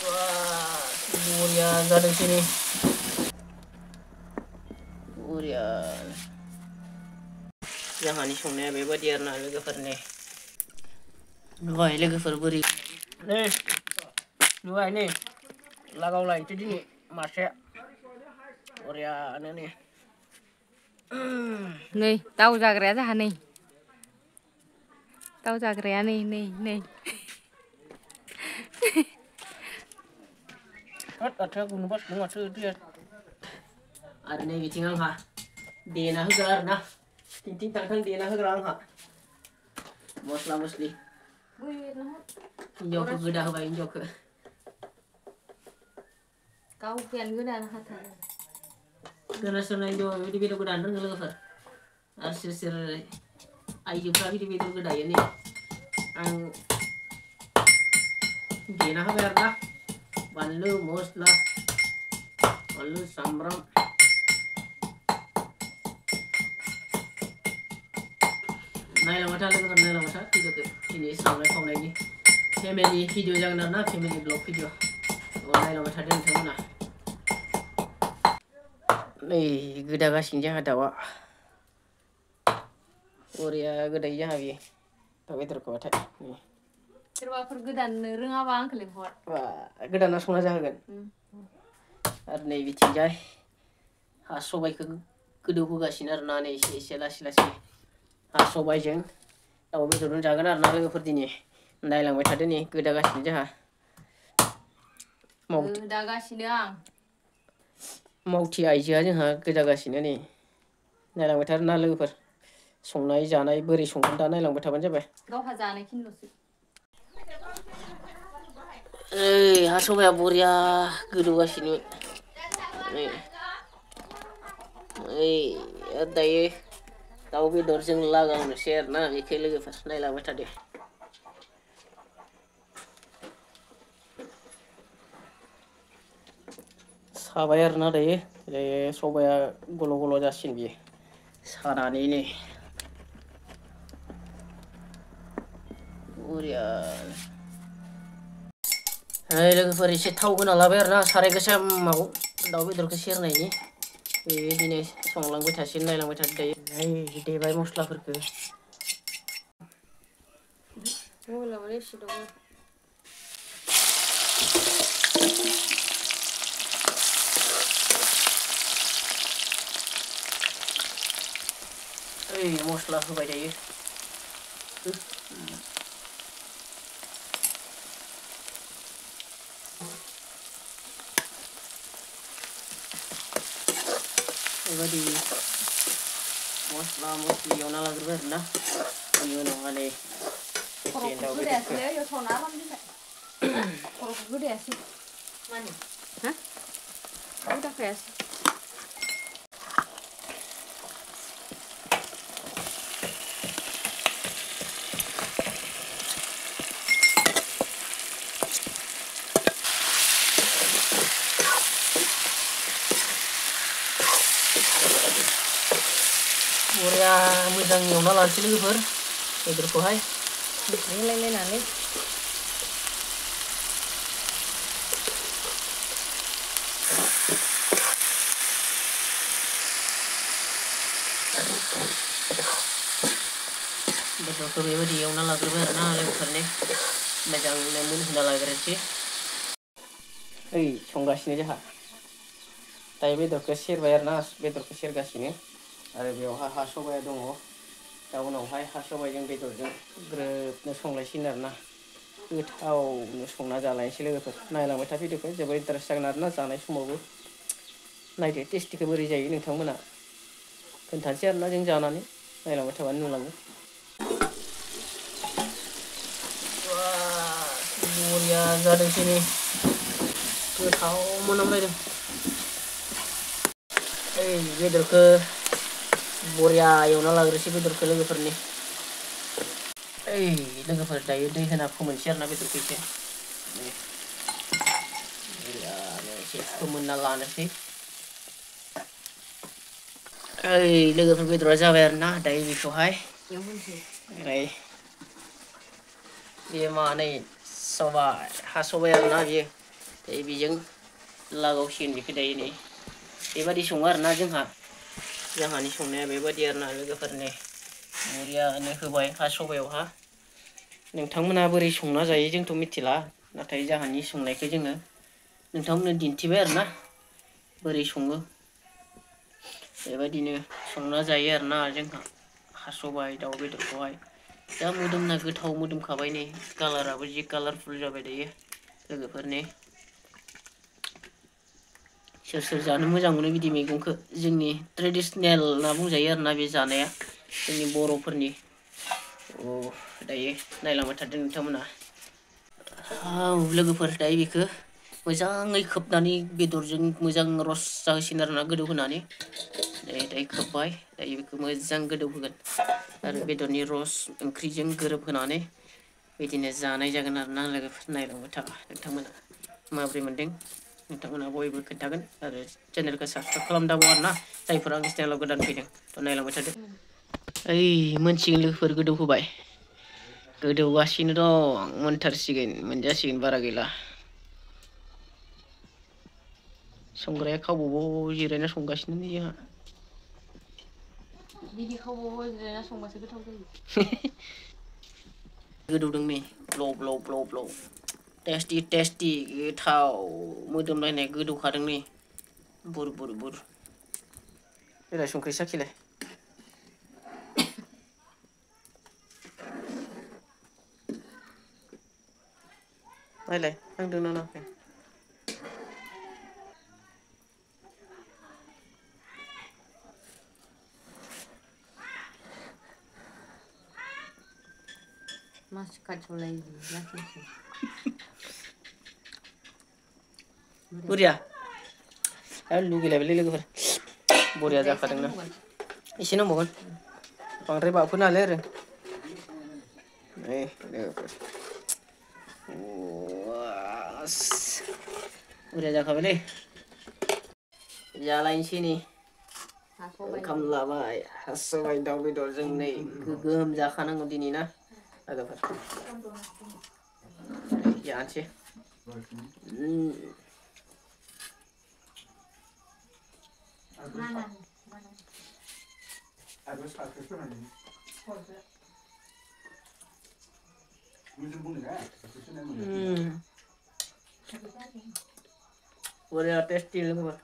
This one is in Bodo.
Wah, Buria gading sini. Buria. Jangan disungnya bebas dia na logofornya. Dua logofor buri. Nih, dua ini. Lagaw lain itu di masya. Buria aneh nih. Nih, tahu zagraya dah nih. Tahu zagraya nih. Ada gunung pas gunung asal dia. Ada nih bicingan ha. Dia nak gelar nah. Tinting tangkang dia nak gelar ha. Mosla mosli. Injok ke gedah bayi injok ke. Kau pian guna nak hata. Karena senang jo di video gedah nang gelar. Asir ayu prabi di video gedah ini. Ang dia nak gelar nah. Banlu mosla. Banlu sambram. Naila mata lagi kan naila mata video ke ini sampai kau lagi family video jangan na family blog video naila mata dan sama nih geda gasing jangan ada wa Korea geda jangan bi tapi terkau tak nih Terus pergedan renga bang kelihor. wah geda nasuna jangan kan arne bici jai haso baik ke keduku gasing arna nih sila Sobaijeng, tahu betul jangan arna seperti ini. Nailang macam ni, kedagas ni jah. Kedagas ni ang. Mau tiai aja ha, kedagas ni. Nailang macam na lagu per. Songnai janai beri songkan dah nailang macam apa? Kau hazana kin losi. Haso ya buria kedagas ni. Ada ye. Tahu bedor jeng lagang na share na ikai lagi pas naila macam deh. Sabayar na deh, sobaya golo jasin bi. Sarana ini. Buria. Lagi perisi tahu guna labayar na sarai kesam mau. Tahu bedor ke share na ini. Ini songlang betasin naila macam deh. Deh bayi mosla perke. Boleh sudah. Mosla bayi deh. Jadi mosla yang nala gerber nah, ini mana? Kalau gede sih, ya thona ram di sana. Kalau gede sih, mana? Hah? Udah kayak sih. Buria mudang yang nala sih lagi ber, itu kau hai. Ini lain nanti. Betul tu memang dia yang nala gerber nah lagi kerana macam lemun sudah lagi resi. Conggas ni je ha. Tapi betul kesir bayar nas, betul kesir gas ini. Ada biar haso bayar dong. Tahu nak hai haso bayar yang betul je. Grab nusong lagi sinar nah. Tahu nusong na jalan sih lagi per. Nailang macam video ke, jadi interest sangat na jalan semua bu. Naik test ke beri jadi ni thang mana. Kentan siar na jeng jalan ni. Nailang macam anu lang. Wah, Buria gading sini. Tahu mana lagi. Betul ke Buria yang nala geresi betul ke lagi per ni. Lagi per daya deh kan aku men-share na betul ke. Ya, ni aku menala nasi. Lagi per betul aja bayar na daya bisu hai. ओमफ्राय बेयो मानै सबाय हा सबाय आरोना बेयो बेजों लागावसिगोन बेखौ दायो नै बेबादि सङो आरोना जोंहानि संनाया बेबादि आरोना लोगोफोरनि बरियानो होबाय हा सबायावहा नोंथांमोना बोरै संना जायो जोंथ' मिथिला नाथाय जोंहानि संनायखौ जोङो नोंथांमोननो दिन्थिबाय आरोना बोरै सङो बेबायदिनो संना जायो आरोना जोंहा हा सबाय दाउ बेदरखौहाय जा मोदोमना गोथाव मोदोमखाबाय नै कालाराबो जि कालारफुल जाबाय दायो लोगोफोरनि सोर सोर जानो मोजां मोनो बिदि मैगंखौ जोंनि ट्रेडिसनेल होनना बुंजायो आरोना बे जानाया जोंनि बर'फोरनि दायो नायलांबाय थादों नोंथांमोना लोगोफोर दायो बेखौ मोजाङै खोबनानै बेदरजों मोजां रस जाहोसिगोन आरोना गोदौ होनानै दायो खोब्बाय दायो बेखौ मोजां गोदौ होगोन आरो बेदरनि रस ओंख्रिजों गोरोबहोनानै बिदिनो जानाय जागोन आरोना लोगोफोर नायलांबाय थाबा नोंथांमोना माबोरै मोनदों नोंथांमोना बयबो खोन्थागोन आरो चेनेलखौ साबसक्राइब खालामदावो आरोना जायफोरा आंनि चेनेलाव गोदान फैदों नायलांबाय थादों ओइ मोनसिगोन लोगोफोर गोदौ होबाय गोदौगासिनो दं मोनथारसिगोन मोनजासिगोन बारा गैला संग्राया खावबावबाव जिरायना संगासिनो नै जोंहा बिदि खावबावबाव जिरायना संबासो गोथाव जायो गोदौदों नै ब्लब ब्लब ब्लब ब्लब टेस्टि टेस्टि गोथाव मोदोमलायनाय गोदौखादों नै बुर बुर बुर देलाय संख्रि साखिलाय नायलाय नांदोंना नाङाखै मासि खाथियावलाय लाखिनोसै बरिया लुगैलायबायलै लोगोफोर बरिया जाखादोंना एसे नांबावगोन बांद्राय बाबफोनो हालाय आरो लोगोफोर बरिया जाखाबायलै जालायनोसै नै ओंखाम लाबाय हा सबाय दाउ बेदरजों नै गोगोम जाखानांगौ दिनै ना लोगोफोर जानोसै बरिया टेस्टि लोगोफोर